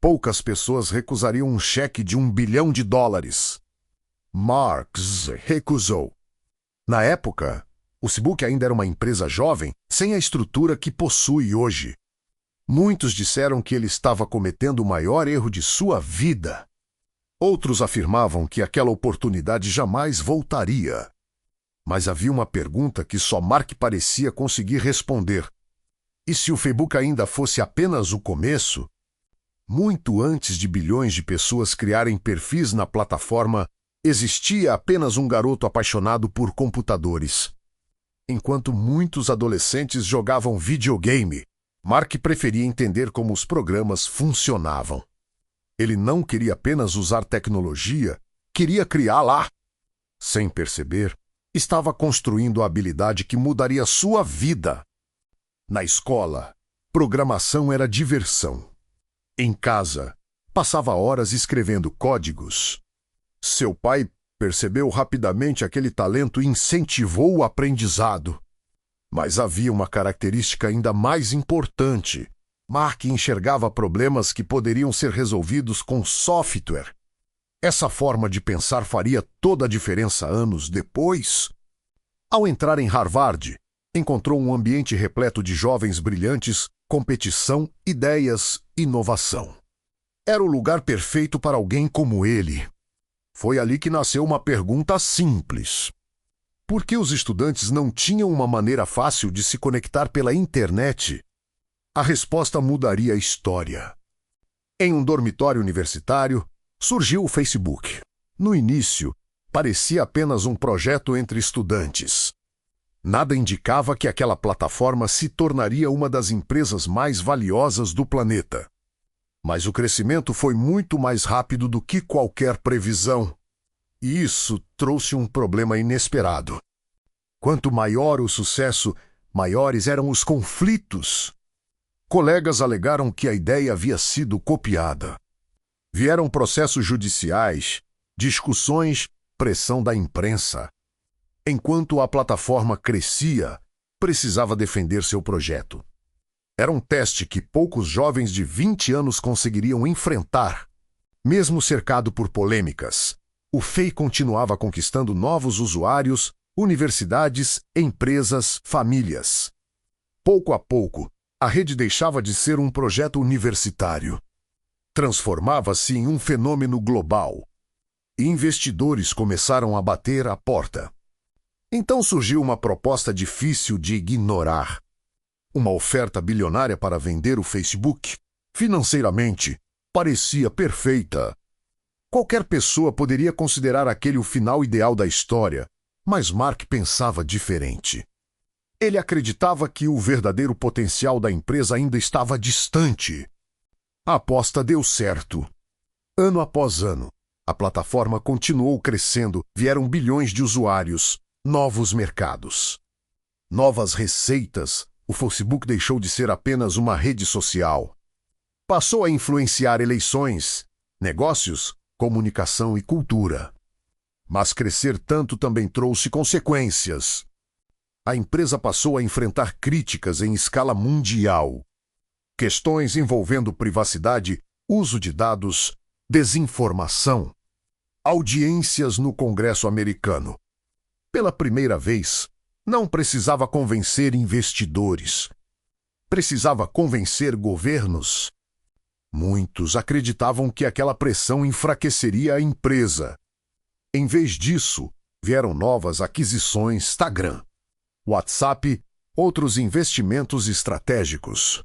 Poucas pessoas recusariam um cheque de US$ 1 bilhão. Mark recusou. Na época, o Facebook ainda era uma empresa jovem, sem a estrutura que possui hoje. Muitos disseram que ele estava cometendo o maior erro de sua vida. Outros afirmavam que aquela oportunidade jamais voltaria. Mas havia uma pergunta que só Mark parecia conseguir responder. E se o Facebook ainda fosse apenas o começo? Muito antes de bilhões de pessoas criarem perfis na plataforma, existia apenas um garoto apaixonado por computadores. Enquanto muitos adolescentes jogavam videogame, Mark preferia entender como os programas funcionavam. Ele não queria apenas usar tecnologia, queria criá-la. Sem perceber, estava construindo a habilidade que mudaria sua vida. Na escola, programação era diversão. Em casa, passava horas escrevendo códigos. Seu pai percebeu rapidamente aquele talento e incentivou o aprendizado. Mas havia uma característica ainda mais importante. Mark enxergava problemas que poderiam ser resolvidos com software. Essa forma de pensar faria toda a diferença anos depois. Ao entrar em Harvard, encontrou um ambiente repleto de jovens brilhantes, competição, ideias, inovação. Era o lugar perfeito para alguém como ele. Foi ali que nasceu uma pergunta simples. Por que os estudantes não tinham uma maneira fácil de se conectar pela internet? A resposta mudaria a história. Em um dormitório universitário, surgiu o Facebook. No início, parecia apenas um projeto entre estudantes. Nada indicava que aquela plataforma se tornaria uma das empresas mais valiosas do planeta. Mas o crescimento foi muito mais rápido do que qualquer previsão. E isso trouxe um problema inesperado. Quanto maior o sucesso, maiores eram os conflitos. Colegas alegaram que a ideia havia sido copiada. Vieram processos judiciais, discussões, pressão da imprensa. Enquanto a plataforma crescia, precisava defender seu projeto. Era um teste que poucos jovens de 20 anos conseguiriam enfrentar. Mesmo cercado por polêmicas, o FEI continuava conquistando novos usuários, universidades, empresas, famílias. Pouco a pouco, a rede deixava de ser um projeto universitário. Transformava-se em um fenômeno global. E investidores começaram a bater à porta. Então surgiu uma proposta difícil de ignorar. Uma oferta bilionária para vender o Facebook. Financeiramente, parecia perfeita. Qualquer pessoa poderia considerar aquele o final ideal da história, mas Mark pensava diferente. Ele acreditava que o verdadeiro potencial da empresa ainda estava distante. A aposta deu certo. Ano após ano, a plataforma continuou crescendo, vieram bilhões de usuários, novos mercados. Novas receitas, o Facebook deixou de ser apenas uma rede social. Passou a influenciar eleições, negócios, comunicação e cultura. Mas crescer tanto também trouxe consequências. A empresa passou a enfrentar críticas em escala mundial. Questões envolvendo privacidade, uso de dados, desinformação. Audiências no Congresso americano. Pela primeira vez, não precisava convencer investidores. Precisava convencer governos. Muitos acreditavam que aquela pressão enfraqueceria a empresa. Em vez disso, vieram novas aquisições Instagram, WhatsApp, outros investimentos estratégicos.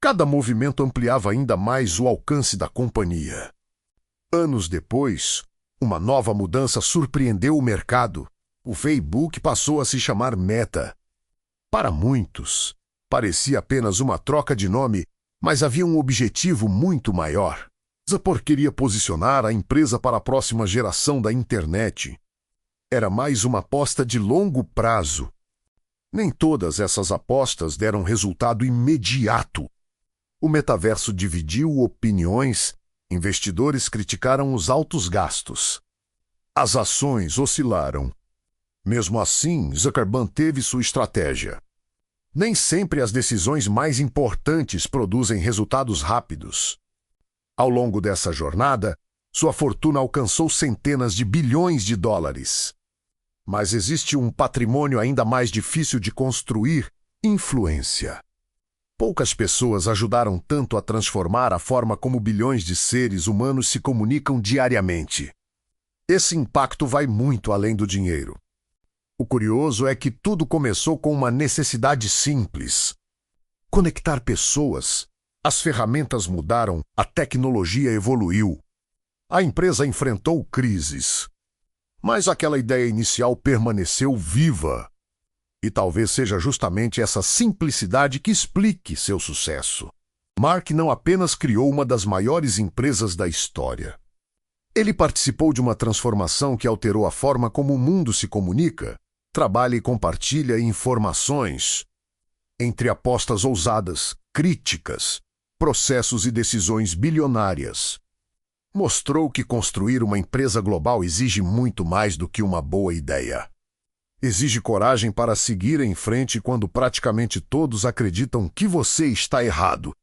Cada movimento ampliava ainda mais o alcance da companhia. Anos depois, uma nova mudança surpreendeu o mercado. O Facebook passou a se chamar Meta. Para muitos, parecia apenas uma troca de nome, mas havia um objetivo muito maior. Zuckerberg queria posicionar a empresa para a próxima geração da internet. Era mais uma aposta de longo prazo. Nem todas essas apostas deram resultado imediato. O metaverso dividiu opiniões, investidores criticaram os altos gastos. As ações oscilaram. Mesmo assim, Zuckerberg manteve sua estratégia. Nem sempre as decisões mais importantes produzem resultados rápidos. Ao longo dessa jornada, sua fortuna alcançou centenas de bilhões de dólares. Mas existe um patrimônio ainda mais difícil de construir: influência. Poucas pessoas ajudaram tanto a transformar a forma como bilhões de seres humanos se comunicam diariamente. Esse impacto vai muito além do dinheiro. O curioso é que tudo começou com uma necessidade simples: conectar pessoas. As ferramentas mudaram, a tecnologia evoluiu. A empresa enfrentou crises. Mas aquela ideia inicial permaneceu viva. E talvez seja justamente essa simplicidade que explique seu sucesso. Mark não apenas criou uma das maiores empresas da história. Ele participou de uma transformação que alterou a forma como o mundo se comunica, trabalha e compartilha informações. Entre apostas ousadas, críticas, processos e decisões bilionárias, mostrou que construir uma empresa global exige muito mais do que uma boa ideia. Exige coragem para seguir em frente quando praticamente todos acreditam que você está errado.